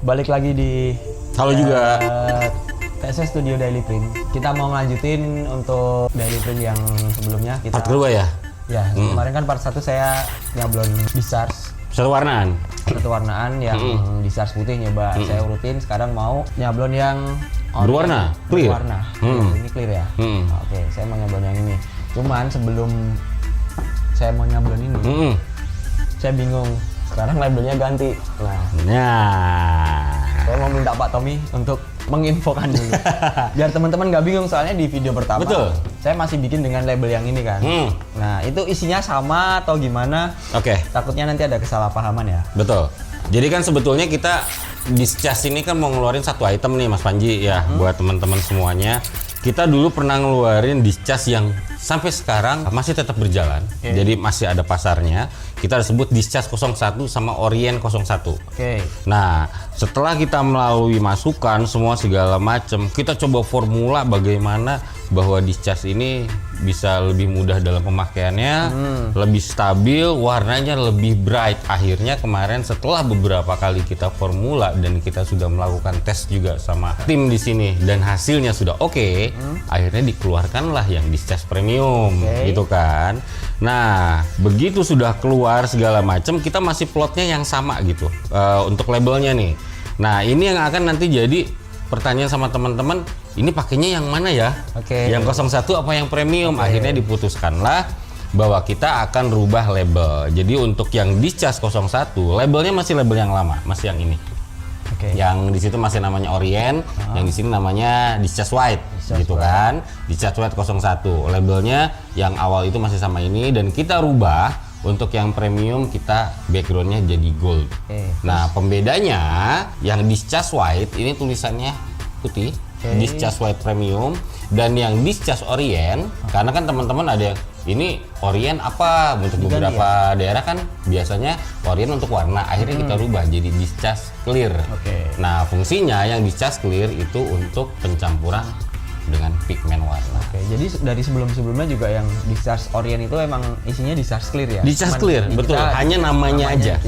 balik lagi di Halo juga. TSS Studio Daily Print. Kita mau ngelanjutin untuk Daily Print yang sebelumnya. Kita, Part kedua ya? Ya, kemarin kan part 1 saya nyablon discharge. Satu warnaan? Satu warnaan yang discharge putih nyoba. Saya urutin, sekarang mau nyablon yang berwarna? Clear? Berwarna. Ini clear ya? Oke, saya mau nyablon yang ini. Cuman sebelum saya mau nyablon ini, saya bingung. Sekarang labelnya ganti. Saya mau minta Pak Tommy untuk menginfokan dulu. Biar teman-teman nggak bingung, soalnya di video pertama Betul. saya masih bikin dengan label yang ini kan. Nah, itu isinya sama atau gimana? Oke. Takutnya nanti ada kesalahpahaman ya. Betul. Jadi kan sebetulnya kita discharge ini kan mau ngeluarin satu item nih Mas Panji ya, buat teman-teman semuanya. Kita dulu pernah ngeluarin discharge yang sampai sekarang masih tetap berjalan. Jadi masih ada pasarnya. Kita sebut discharge 01 sama Orient 01. Nah, setelah kita melalui masukan semua segala macam, kita coba formula bagaimana bahwa discharge ini bisa lebih mudah dalam pemakaiannya, lebih stabil, warnanya lebih bright. Akhirnya kemarin setelah beberapa kali kita formula dan kita sudah melakukan tes juga sama tim di sini dan hasilnya sudah oke, akhirnya dikeluarkanlah yang discharge premium, gitu kan. Nah, begitu sudah keluar segala macam, kita masih plotnya yang sama gitu untuk labelnya nih. Nah, ini yang akan nanti jadi pertanyaan sama teman-teman, ini pakainya yang mana ya? Yang 01 apa yang premium? Akhirnya diputuskanlah bahwa kita akan rubah label. Jadi untuk yang discharge 01, labelnya masih label yang lama, masih yang ini. Yang di situ masih namanya Orient, yang di sini namanya discharge white, gitu kan? Discharge white 01. Labelnya yang awal itu masih sama ini dan kita rubah untuk yang premium, kita backgroundnya jadi gold. Nah, pembedanya yang discharge white ini tulisannya putih, discharge white premium, dan yang discharge Orient, karena kan teman-teman ada yang ini Orient apa untuk beberapa daerah kan biasanya Orient untuk warna, akhirnya kita rubah jadi discharge clear. Nah, fungsinya yang discharge clear itu untuk pencampuran dengan pigmen warna. Jadi dari sebelum-sebelumnya juga yang discharge Orient itu emang isinya discharge clear ya? Discharge clear, betul. Hanya namanya aja.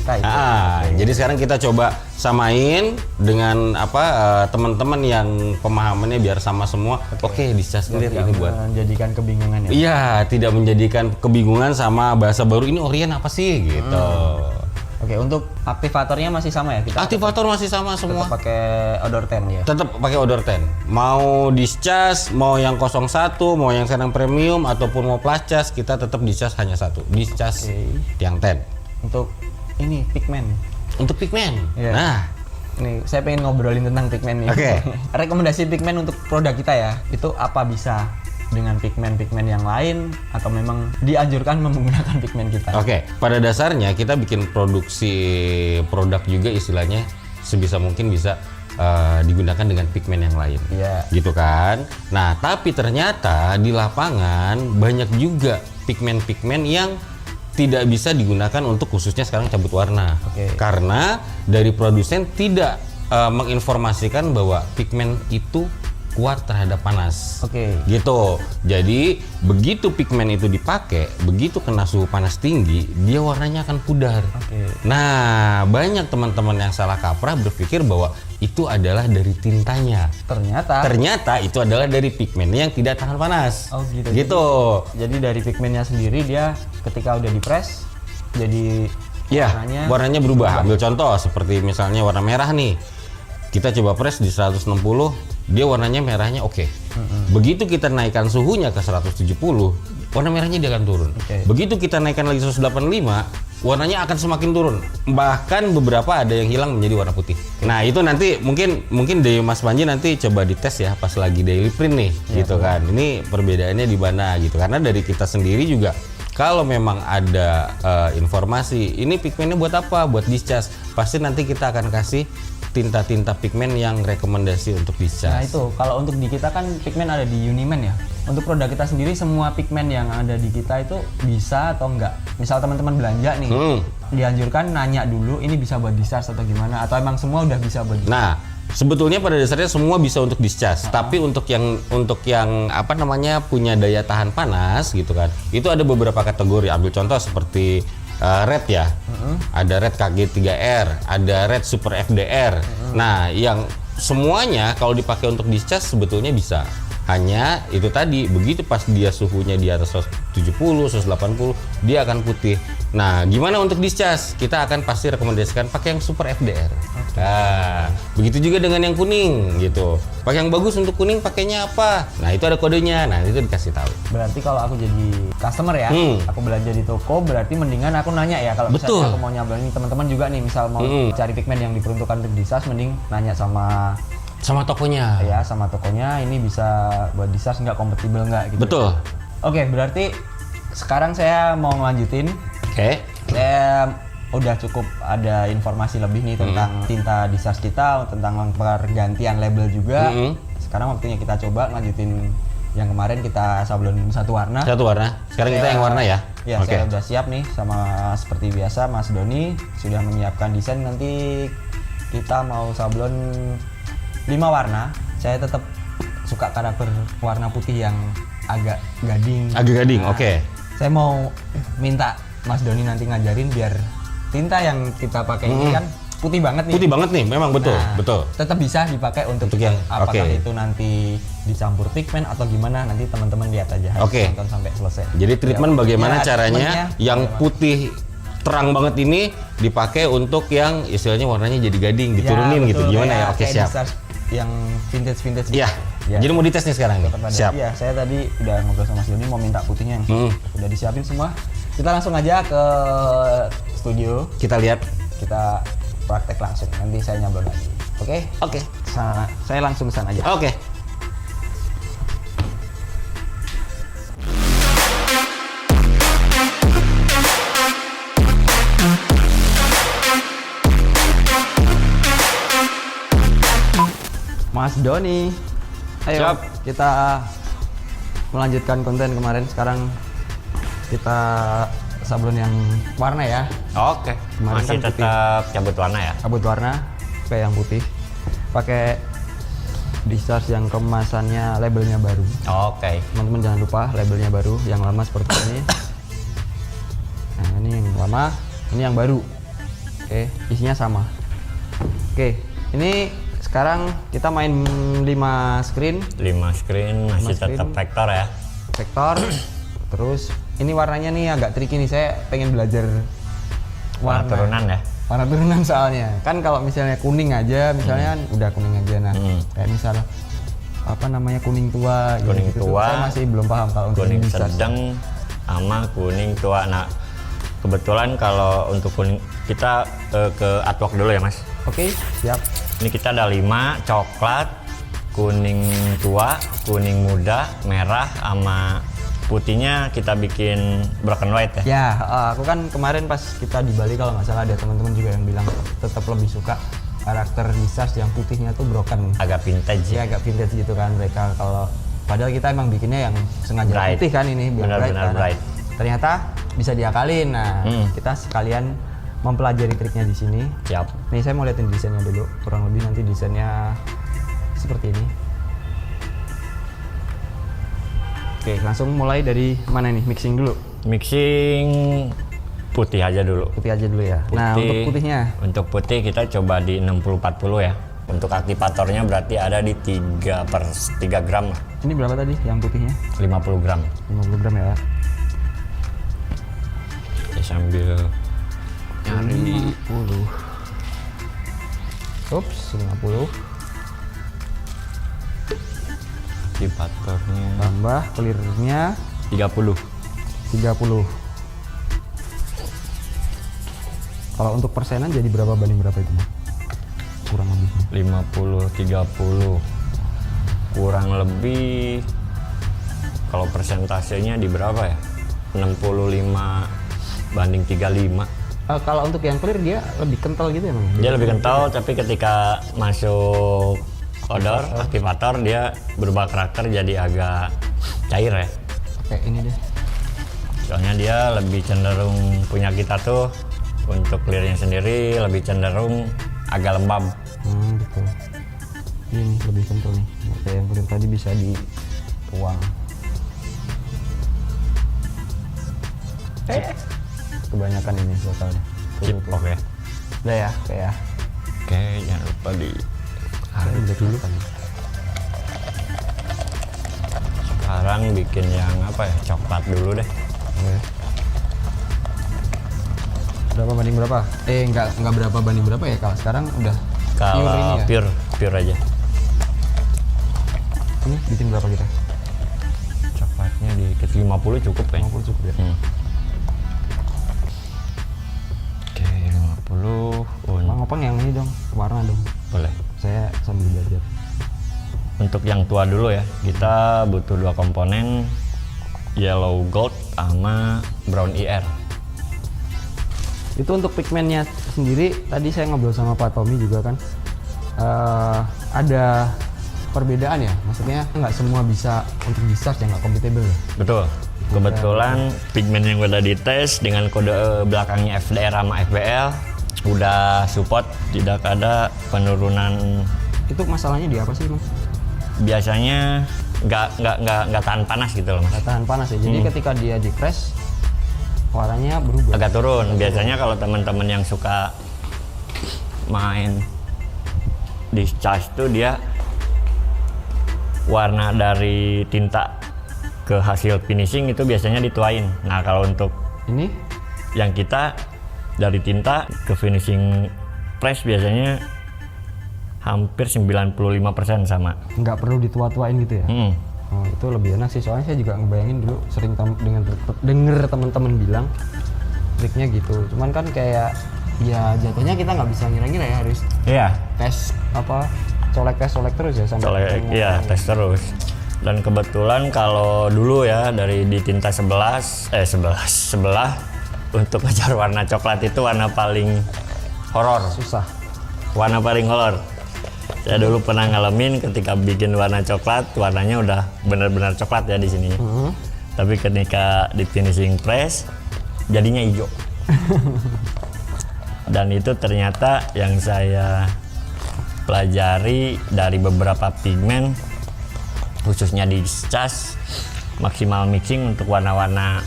Jadi sekarang kita coba samain dengan teman-teman yang pemahamannya biar sama semua. Discharge clear ini buat menjadikan kebingungan ya? Iya, tidak menjadikan kebingungan sama bahasa baru ini Orient apa sih gitu. Untuk aktivatornya masih sama ya? Aktivator masih sama semua. Tetap pakai odor 10 ya? Tetap pakai odor 10. Mau discharge, mau yang 01, mau yang sekarang premium ataupun mau plus charge, kita tetap discharge hanya satu. Discharge yang 10. Untuk ini pigmen. Untuk pigmen. Nah, ini saya pengen ngobrolin tentang pigmen nih. Rekomendasi pigmen untuk produk kita ya, itu apa bisa dengan pigmen-pigmen yang lain atau memang dianjurkan menggunakan pigmen kita? Pada dasarnya kita bikin produksi produk juga istilahnya sebisa mungkin bisa digunakan dengan pigmen yang lain, gitu kan. Nah, tapi ternyata di lapangan banyak juga pigmen-pigmen yang tidak bisa digunakan untuk khususnya sekarang cabut warna, karena dari produsen tidak menginformasikan bahwa pigmen itu kuat terhadap panas, gitu. Jadi begitu pigmen itu dipakai, begitu kena suhu panas tinggi, dia warnanya akan pudar. Nah, banyak teman-teman yang salah kaprah berpikir bahwa itu adalah dari tintanya. Ternyata itu adalah dari pigmennya yang tidak tahan panas. Gitu. Jadi dari pigmennya sendiri dia ketika udah dipres jadi warnanya berubah. Ambil contoh seperti misalnya warna merah nih. Kita coba press di 160, dia warnanya merahnya begitu kita naikkan suhunya ke 170, warna merahnya dia akan turun. Begitu kita naikkan lagi 185, warnanya akan semakin turun. Bahkan beberapa ada yang hilang menjadi warna putih. Nah, itu nanti mungkin dari Mas Panji nanti coba dites ya pas lagi daily print nih, gitu kan. Ini perbedaannya di mana gitu. Karena dari kita sendiri juga kalau memang ada informasi ini pigmennya buat apa, buat discharge, pasti nanti kita akan kasih tinta-tinta pigmen yang rekomendasi untuk discharge. Nah, itu kalau untuk di kita kan pigmen ada di Uniman ya. Untuk produk kita sendiri semua pigmen yang ada di kita itu bisa atau enggak? Misal teman-teman belanja nih, dianjurkan nanya dulu ini bisa buat discharge atau gimana, atau emang semua udah bisa buat discharge? Nah, sebetulnya pada dasarnya semua bisa untuk discharge, tapi untuk yang punya daya tahan panas gitu kan, itu ada beberapa kategori. Ambil contoh seperti Red ya. Ada Red KG3R, ada Red Super FDR. Nah, yang semuanya kalau dipakai untuk discharge sebetulnya bisa. Hanya itu tadi, begitu pas dia suhunya di atas 170, 180, dia akan putih. Nah, gimana untuk discharge? Kita akan pasti rekomendasikan pakai yang Super FDR. Nah, begitu juga dengan yang kuning gitu. Pakai yang bagus untuk kuning pakainya apa? Nah, itu ada kodenya. Nah, itu dikasih tahu. Berarti kalau aku jadi customer ya, aku belanja di toko, berarti mendingan aku nanya ya kalau Betul. misalnya aku mau nyablon ini teman-teman juga nih, misal mau cari pigmen yang diperuntukkan untuk discharge, mending nanya sama tokonya. ya, sama tokonya ini bisa buat discharge nggak, kompatibel nggak gitu. Betul. Oke, berarti sekarang saya mau ngelanjutin. Oke. Saya udah cukup ada informasi lebih nih tentang tinta discharge kita, tentang pergantian label juga. Sekarang waktunya kita coba lanjutin yang kemarin kita sablon satu warna. Satu warna. Sekarang kita yang warna ya. Ya, saya udah siap nih, sama seperti biasa Mas Doni sudah menyiapkan desain. Nanti kita mau sablon 5 warna. Saya tetap suka karakter warna putih yang agak gading. Agak gading, Nah, oke. Saya mau minta Mas Doni nanti ngajarin biar tinta yang kita pakai ini kan putih banget nih. Putih banget nih, memang betul, Nah, betul. Tetap bisa dipakai untuk yang apakah itu nanti dicampur pigmen atau gimana, nanti teman-teman lihat aja. Harus Oke. nonton sampai selesai. Jadi treatment Ya, bagaimana ya, caranya treatmentnya yang bagaimana? putih terang banget ini dipakai untuk yang istilahnya warnanya jadi gading, diturunin gitu. betul, Gimana ya? kayak- Oke, kayak siap. discharge yang vintage Iya. Ya. Jadi mau dites nih sekarang nih. Tetap ada. Siap. Iya, saya tadi udah ngobrol sama Mas Doni mau minta putihnya yang udah disiapin semua. Kita langsung aja ke studio, Kita lihat. kita praktek langsung. Nanti saya nyablon lagi. Oke? Oke. Saya langsung ke sana aja. Oke. Mas Doni, ayo Siap. kita melanjutkan konten kemarin. Sekarang kita sablon yang warna ya, Oke, Kemarin masih kan putih. tetap cabut warna ya. kabut warna, kayak yang putih. Pakai discharge yang kemasannya labelnya baru. Oke, Teman-teman jangan lupa labelnya baru, yang lama seperti ini. Nah, ini yang lama, ini yang baru. Oke, isinya sama. Oke, ini sekarang kita main 5 screen 5 screen masih Lima tetap screen. vektor ya. vektor. Terus ini warnanya nih agak tricky nih, saya pengen belajar Warna turunan ya. warna turunan soalnya. Kan kalau misalnya kuning aja, misalnya kan udah kuning aja. Nah, kayak misal apa namanya kuning tua Kuning gitu, tua, saya masih belum paham kalau untuk Kuning discharge. sedang sama kuning tua. Nah, kebetulan kalau untuk kuning kita ke artwork dulu ya Mas. Oke, siap. Ini kita ada 5, coklat, kuning tua, kuning muda, merah, sama putihnya kita bikin broken white ya. Ya, aku kan kemarin pas kita di Bali kalau nggak salah ada teman-teman juga yang bilang tetap lebih suka karakter discharge yang putihnya tuh broken. Agak vintage ya. Ya agak vintage gitu kan mereka, kalau padahal kita emang bikinnya yang sengaja Bright. putih kan ini biar Benar-benar kan. bright. Ternyata bisa diakalin. Nah, kita sekalian mempelajari triknya di sini. Siap. Nih saya mau liatin desainnya dulu, kurang lebih nanti desainnya seperti ini. Oke, langsung mulai dari mana nih? Mixing dulu. Mixing putih aja dulu. Putih aja dulu ya. Nah, Putih. untuk putihnya Untuk putih kita coba di 60-40 ya. Untuk aktivatornya berarti ada di 3/3 gram lah. ini berapa tadi yang putihnya? 50 gram. 50 gram ya. Saya sambil nyari 50. Ups, 50. aktivatornya. Tambah clearnya 30. 30. Kalau untuk persenan jadi berapa banding berapa itu, Bang? Kurang lebihnya. 50-30. Kurang lebih kalau persentasenya di berapa ya? 65 banding 35. Kalau untuk yang clear dia lebih kental gitu ya, Bang? Dia lebih kental, tapi ketika masuk odor aktivator dia berubah karakter jadi agak cair ya. Kayak ini deh. Soalnya dia lebih cenderung punya kita tuh untuk clearnya sendiri lebih cenderung agak lembab. Gitu. Ini lebih kental nih. Nggak kayak yang clear tadi bisa dituang. kebanyakan ini totalnya. Sip, oke. Udah ya, kayak ya. Oke, jangan lupa di Udah dulu kan. sekarang bikin yang apa ya? Coklat dulu deh. Oke. Berapa banding berapa? Enggak berapa banding berapa ya kalau sekarang udah Kalau pure ini ya. pure aja. Ini bikin berapa kita? Coklatnya dikit 50 cukup kayaknya. 50 cukup ya. Oke, 50. Bang Opang yang ini dong, warna dong. Boleh. Saya sambil belajar. Untuk yang tua dulu ya, kita butuh 2 komponen, yellow gold sama brown IR. Itu untuk pigmennya sendiri, tadi saya ngobrol sama Pak Tommy juga kan, ada perbedaan ya, maksudnya nggak semua bisa untuk discharge yang nggak compatible ya? Betul. Kebetulan pigmen yang udah dites dengan kode belakangnya FDR sama FBL udah support, tidak ada penurunan. Itu masalahnya di apa sih Mas? Biasanya nggak tahan panas gitu loh Mas. Nggak tahan panas ya, jadi ketika dia di crash warnanya berubah? Agak turun. Biasanya kalau teman-teman yang suka main discharge tuh dia warna dari tinta ke hasil finishing itu biasanya dituain. Nah kalau untuk Ini? yang kita dari tinta ke finishing press biasanya hampir 95% sama. Nggak perlu ditua-tuain gitu ya? Oh, itu lebih enak sih, soalnya saya juga ngebayangin dulu sering denger teman-teman bilang triknya gitu. Cuman kan kayak ya jatuhnya kita nggak bisa ngira-ngira ya, harus Iya, tes apa colek terus ya sampai ketemu. iya tes terus. Dan kebetulan kalau dulu ya dari di tinta sebelah untuk ngejar warna coklat itu warna paling horor. Susah. Warna paling horor. Saya dulu pernah ngalamin ketika bikin warna coklat, warnanya udah benar-benar coklat ya di sini. Tapi ketika di finishing press, jadinya hijau. Dan itu ternyata yang saya pelajari dari beberapa pigmen, khususnya di cas, maksimal mixing untuk warna-warna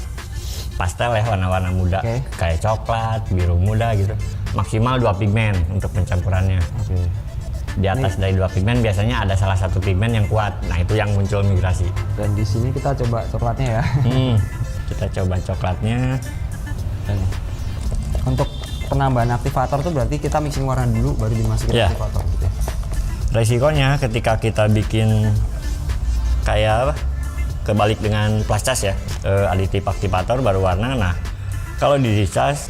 pastel ya, warna-warna muda, kayak coklat, biru muda gitu. Maksimal 2 pigmen untuk pencampurannya. Di atas dari 2 pigmen biasanya ada salah satu pigmen yang kuat. Nah itu yang muncul migrasi. Dan di sini kita coba coklatnya ya. Kita coba coklatnya. Dan untuk penambahan aktivator tuh berarti kita mixing warna dulu baru dimasukin aktivator gitu ya. Resikonya ketika kita bikin kayak apa? Kebalik dengan plastas ya, aditif aktivator baru warna. Nah kalau di discharge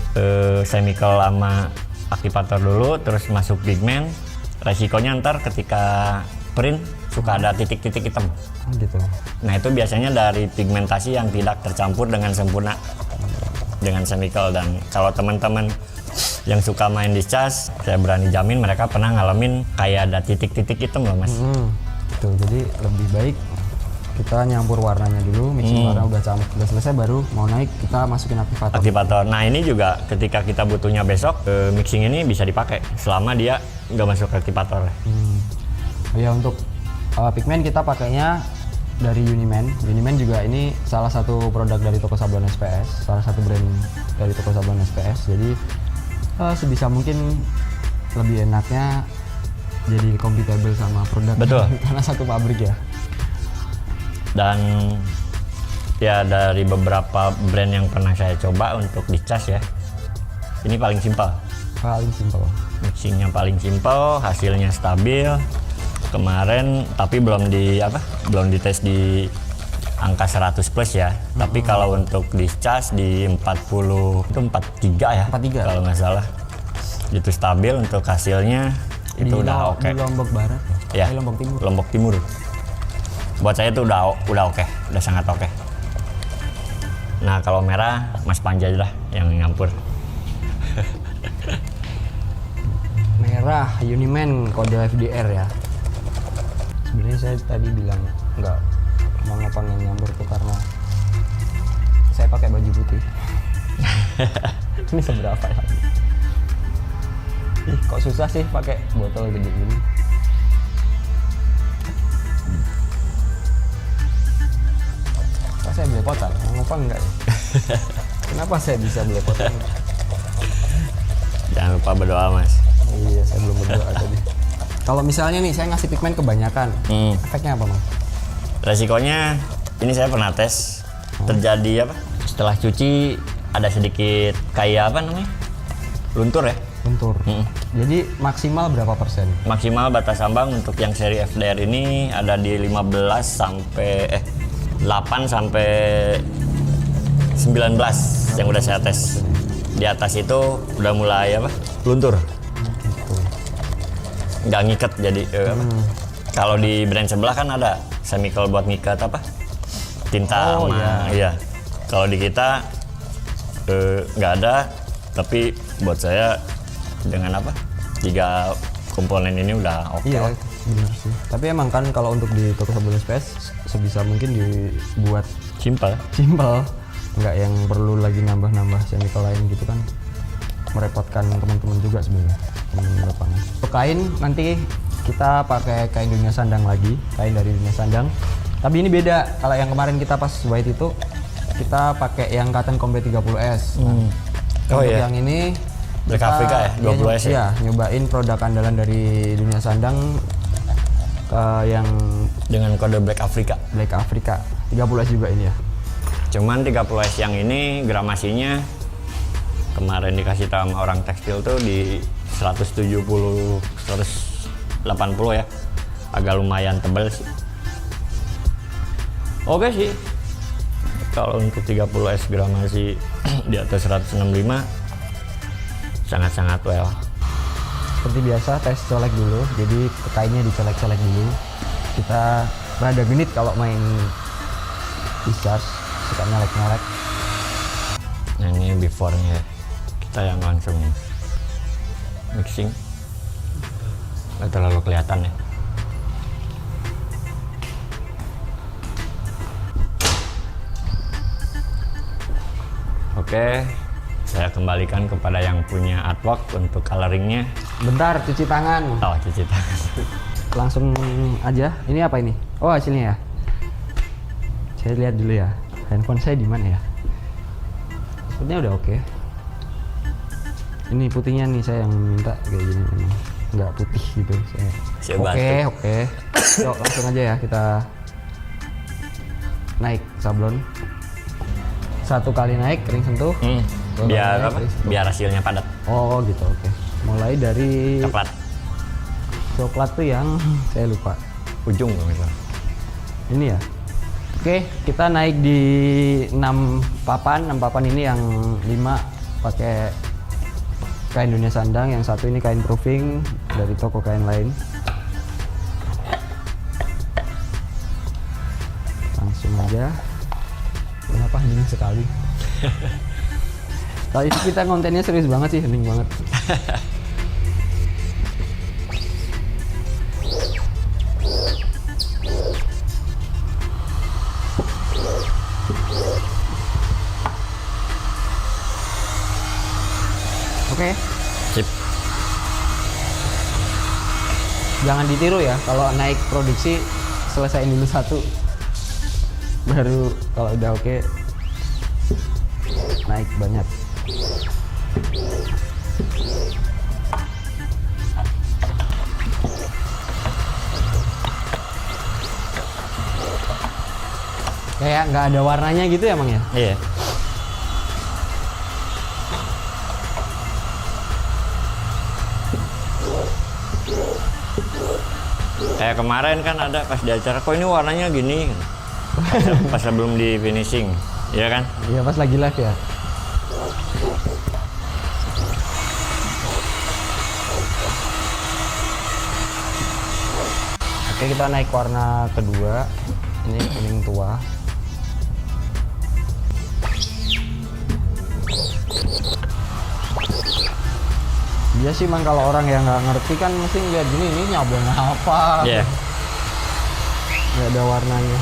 chemical sama aktivator dulu terus masuk pigmen, resikonya ntar ketika print suka ada titik-titik hitam. Gitu. Nah itu biasanya dari pigmentasi yang tidak tercampur dengan sempurna dengan chemical. Dan kalau teman-teman yang suka main discharge, saya berani jamin mereka pernah ngalamin kayak ada titik-titik hitam loh Mas. Tuh, jadi lebih baik kita nyampur warnanya dulu, mixing warna udah selesai baru mau naik kita masukin aktivator. Nah ini juga ketika kita butuhnya besok, mixing ini bisa dipakai selama dia nggak masuk aktivator. Ya untuk pigmen kita pakainya dari Uniman. Uniman juga ini salah satu produk dari toko sablon SPS, salah satu brand dari toko sablon SPS. Jadi sebisa mungkin lebih enaknya jadi compatible sama produk. Betul. Karena satu pabrik ya. Dan ya dari beberapa brand yang pernah saya coba untuk discharge ya, ini paling simpel. Paling simpel. Mixingnya paling simpel, hasilnya stabil. Kemarin tapi belum dites di angka 100 plus ya. Tapi kalau untuk discharge di 40 itu 43 ya. 43. Kalau nggak salah. Itu stabil untuk hasilnya itu udah oke. Di Lombok Barat ya. Lombok Timur. Lombok Timur. Buat saya itu udah oke, udah sangat oke. Nah kalau merah Mas Panji aja lah yang nyampur. Merah Uniman kode FDR ya. Sebenarnya saya tadi bilang nggak mau ngopang yang nyampur tuh karena saya pakai baju putih. Ini seberapa ya? Ih, kok susah sih pakai botol gede gini. Saya beli kotak, mau ngopang enggak ya? Kenapa saya bisa belepotan? Jangan lupa berdoa mas. Iya, saya belum berdoa tadi. Kalau misalnya nih saya ngasih pigmen kebanyakan, efeknya apa, Bang? Resikonya ini saya pernah tes, terjadi apa? Setelah cuci ada sedikit kayak apa namanya? Luntur ya. Luntur. Jadi maksimal berapa persen? Maksimal batas ambang untuk yang seri FDR ini ada di 8 sampai 19 yang udah saya tes. Di atas itu udah mulai apa? Luntur. Nggak ngikat jadi apa? Kalau di brand sebelah kan ada chemical buat ngikat apa? Tinta sama iya. Kalau di kita nggak ada, tapi buat saya dengan apa? 3 komponen ini udah oke. Iya, benar sih. Tapi emang kan kalau untuk di toko sabun SPS sebisa mungkin dibuat Simpel. Nggak yang perlu lagi nambah-nambah chemical lain gitu kan, merepotkan teman-teman juga sebenarnya. Untuk kain nanti kita pakai kain dunia sandang lagi, kain dari dunia sandang. Tapi ini beda, kalau yang kemarin kita pas white itu kita pakai yang cotton combat 30S. Untuk yang ini Black Africa ya, 20S ya? Iya, nyobain produk andalan dari dunia sandang yang Dengan kode Black Africa. 30S juga ini ya. Cuman 30S yang ini gramasinya kemarin dikasih tahu sama orang tekstil tuh di 170 180 ya. Agak lumayan tebal sih. Oke sih. Kalau untuk 30S gramasi di atas 165 sangat-sangat well. Seperti biasa tes colek dulu, jadi kainnya dicolek-colek dulu. Kita rada genit kalau main discharge, suka nyalek-nyalek. Nah ini before-nya, kita yang langsung mixing, nggak terlalu kelihatan ya. Oke, saya kembalikan kepada yang punya artwork untuk coloringnya. Bentar, cuci tangan. Oh, cuci tangan. Langsung aja. Ini apa ini? Oh, hasilnya ya. Saya lihat dulu ya. Handphone saya di mana ya? Sepertinya udah oke. Ini putihnya nih saya yang minta kayak gini. Nggak putih gitu. Oke. Yuk, langsung aja ya kita naik sablon. 1 kali naik, kering sentuh. Biar apa? Biar hasilnya padat. Oh gitu, oke. Mulai dari coklat tuh yang saya lupa. Ujung dong itu. Ini ya. Oke, kita naik di 6 papan. 6 papan ini yang 5 pakai kain dunia sandang, yang 1 ini kain proofing dari toko kain lain. Langsung aja. Kenapa hening sekali? Kali itu kita kontennya serius banget sih, hening banget. Oke. Sip. Jangan ditiru ya, kalau naik produksi selesaiin dulu 1. Baru kalau udah oke naik banyak. Kayak nggak ada warnanya gitu ya, Mang ya? Iya. Kayak kemarin kan ada pas di acara, kok ini warnanya gini? Pas sebelum di finishing, iya kan? Iya, pas lagi live ya. Oke, kita naik warna kedua. Ini kuning tua. Iya sih, Mang, kalau orang yang nggak ngerti kan mesti ngeliat gini, ini nyablon apa? Iya. Nggak ada warnanya.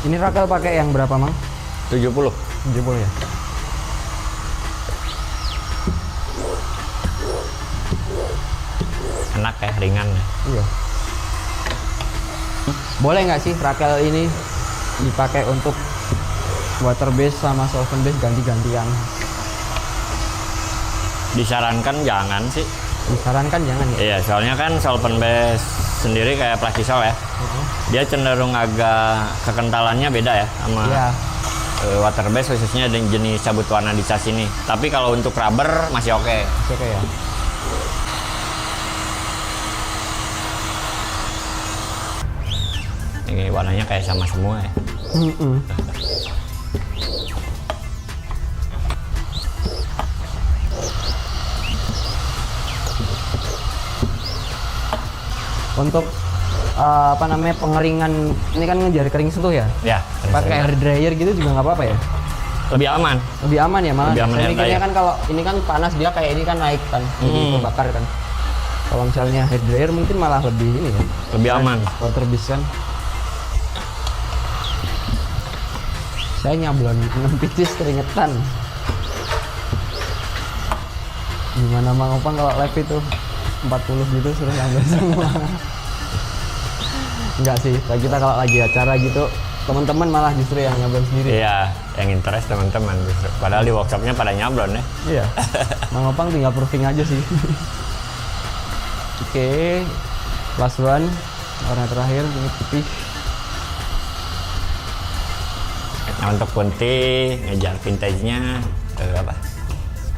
Ini rakel pakai yang berapa, Mang? 70. 70 ya. Enak ya, ringan ya. Iya. Boleh nggak sih rakel ini dipakai untuk water base sama solvent base ganti-gantian? Disarankan jangan sih. Disarankan jangan ya. Iya, soalnya kan solvent base sendiri kayak plastisol ya. Dia cenderung agak kekentalannya beda ya sama Iya. water base, khususnya jenis sabut warna di cas ini. Tapi kalau untuk rubber masih oke. Oke ya. Ini warnanya kayak sama semua ya. Untuk apa namanya pengeringan ini kan ngejar kering sentuh ya. Ya, Pakai air dryer gitu juga nggak apa-apa ya. lebih aman. Lebih aman ya malah. Lebih aman Saya air mikirnya dryer. kan kalau ini kan panas dia kayak ini kan naik kan, jadi kebakar kan. Kalau misalnya hair dryer mungkin malah lebih ini ya. Lebih aman. Water base kan. Saya nyablon 6 pieces keringetan. Gimana Mang Opang kalau live itu 40 gitu suruh nyablon semua. Enggak sih, kita kalau lagi acara gitu teman-teman malah justru yang nyablon sendiri. Iya, yang interest teman-teman. Padahal di workshopnya pada nyablon ya. Iya. Mang Opang tinggal proofing aja sih. Oke. Last one. Warna terakhir ini putih. Nah, untuk putih ngejar vintage-nya apa?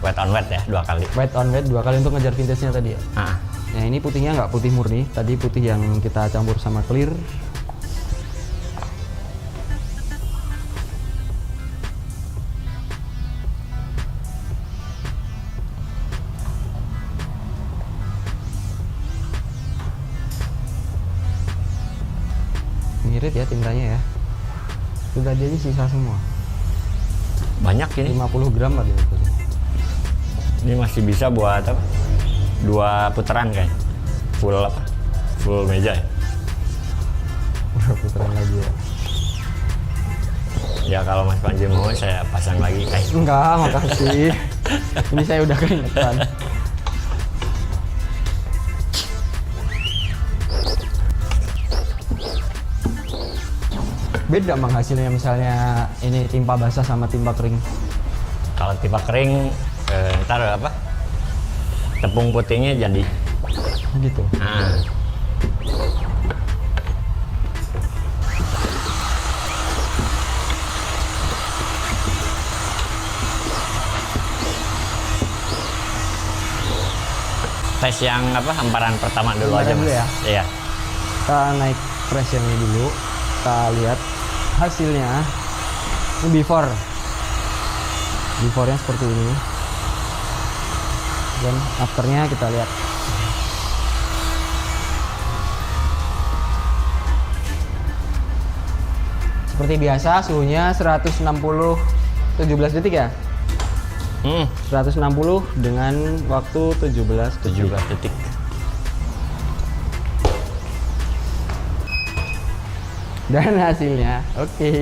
Wet on wet ya, 2 kali. Wet on wet 2 kali untuk ngejar vintage-nya tadi ya. Nah, Nah ini putihnya nggak putih murni, tadi putih yang kita campur sama clear. Ngirit ya tintanya ya. Sudah jadi sisa semua. banyak ini. 50 gram lah gitu. Ini masih bisa buat apa? 2 putaran kayak. Full apa? Full meja ya. Udah putaran lagi ya. Ya kalau Mas Panji mau saya pasang lagi kayak. Enggak, makasih. Ini saya udah keringetan. Beda Mang hasilnya misalnya ini timpa basah sama timpa kering. Kalau timpa kering ntar apa? Tepung putihnya jadi. Gitu. Nah, tes yang apa? Hamparan pertama dulu Hamparan aja Mas. dulu ya? Iya. Kita naik press yang ini dulu. Kita lihat hasilnya. Ini before. Before-nya seperti ini. Dan afternya kita lihat. Seperti biasa suhunya 160 17 detik ya. 160 dengan waktu 17 detik. Dan hasilnya oke.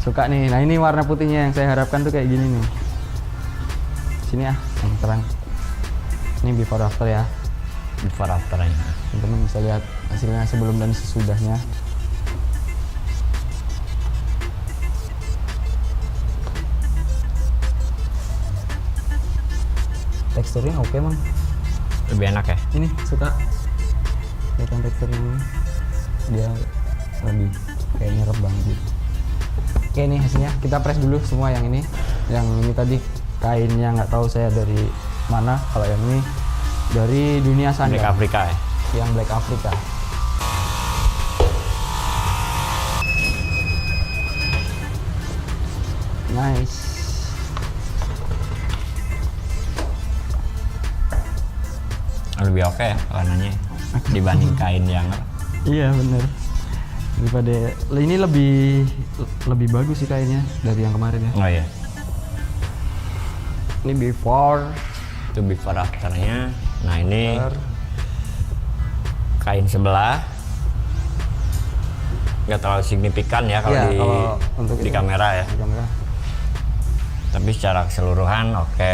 Suka nih. Nah ini warna putihnya yang saya harapkan tuh kayak gini nih. Sini ah yang terang. Ini before after ya. Before afternya. Teman-teman bisa lihat hasilnya sebelum dan sesudahnya. Teksturnya oke Mang. Lebih enak ya. Ini suka kelihatan teksturnya ini. Dia lebih kayak nyerap banget gitu. Oke ini hasilnya kita press dulu semua yang ini. Yang ini tadi kainnya nggak tahu saya dari mana. Kalau yang ini dari dunia sandal. Black Africa ya. Yang Black Africa. Nice. Lebih oke ya warnanya dibanding kain yang apa? Iya bener. Daripada ini lebih bagus sih kainnya dari yang kemarin ya. Oh iya. Ini before. Itu before afternya. Nah ini kain sebelah. Nggak terlalu signifikan ya kalau Iya, di kalau untuk di itu. kamera ya. Di kamera. Tapi secara keseluruhan oke.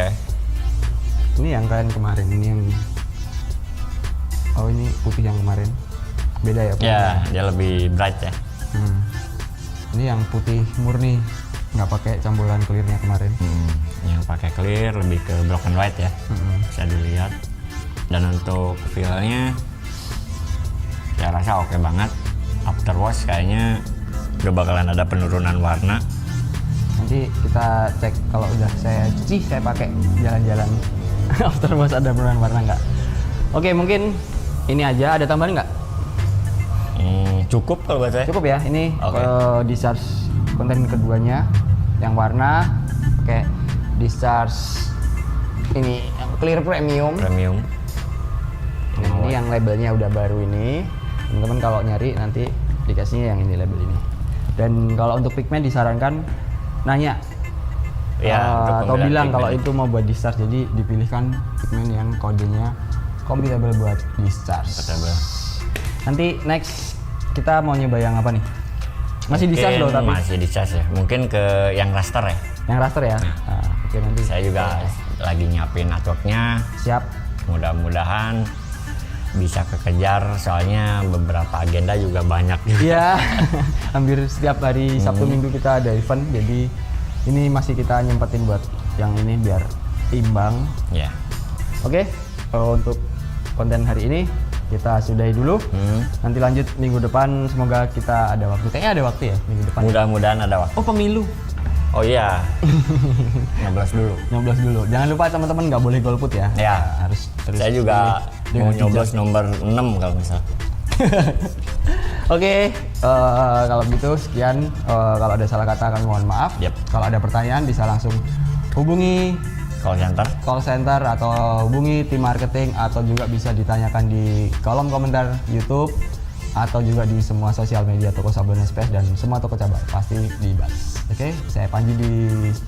Ini yang kain kemarin, ini yang oh ini putih yang kemarin. Beda ya putih. Ya, dia lebih bright ya. Ini yang putih murni, nggak pakai campuran clearnya kemarin. Yang pakai clear lebih ke black and white ya. Bisa dilihat. Dan untuk feel-nya saya rasa oke banget. After wash kayaknya udah bakalan ada penurunan warna. Nanti kita cek kalau udah saya cuci, saya pakai jalan-jalan. After wash ada perubahan warna nggak? Oke, mungkin ini aja. Ada tambahan nggak? Cukup kalau buat saya. Cukup ya. Ini Oke. discharge konten keduanya yang warna pakai discharge ini yang clear premium. Premium. Nah, ini yang labelnya udah baru ini. Teman-teman kalau nyari nanti dikasihnya yang ini label ini. Dan kalau untuk pigmen disarankan nanya Ya, untuk atau pemilihan bilang pigmen. kalau itu mau buat discharge, jadi dipilihkan pigmen yang kodenya compatible buat discharge. Compatible. Nanti next kita mau nyoba yang apa nih? Masih discharge loh tapi Masih discharge ya. Mungkin ke yang raster ya. yang raster ya. Nah, oke nanti Saya juga lagi nyiapin artworknya. siap. Mudah-mudahan bisa kekejar soalnya beberapa agenda juga banyak juga. Iya, hampir setiap hari Sabtu Minggu kita ada event, jadi ini masih kita nyempetin buat yang ini biar imbang. Ya. Oke, untuk konten hari ini kita sudahi dulu. Nanti lanjut minggu depan, semoga kita ada waktu. Kayaknya ada waktu ya minggu depan. Mudah-mudahan ada waktu. Oh, pemilu. Oh iya. 16 dulu. 19 dulu. Jangan lupa teman-teman nggak boleh golput ya. Ya. Harus terus. Saya juga pilih mau dengan nyoblos nomor 6 kalau misal. Oke, kalau gitu sekian. Kalau ada salah kata kami mohon maaf. Yap. Kalau ada pertanyaan bisa langsung hubungi Call center. atau hubungi tim marketing, atau juga bisa ditanyakan di kolom komentar YouTube atau juga di semua sosial media toko Sablon Space dan semua toko cabang pasti dibahas. Oke, saya Panji di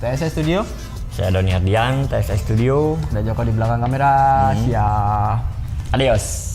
TSS Studio. Saya Doni Ardian, TSS Studio. Ada Joko di belakang kamera. Siap. Adios.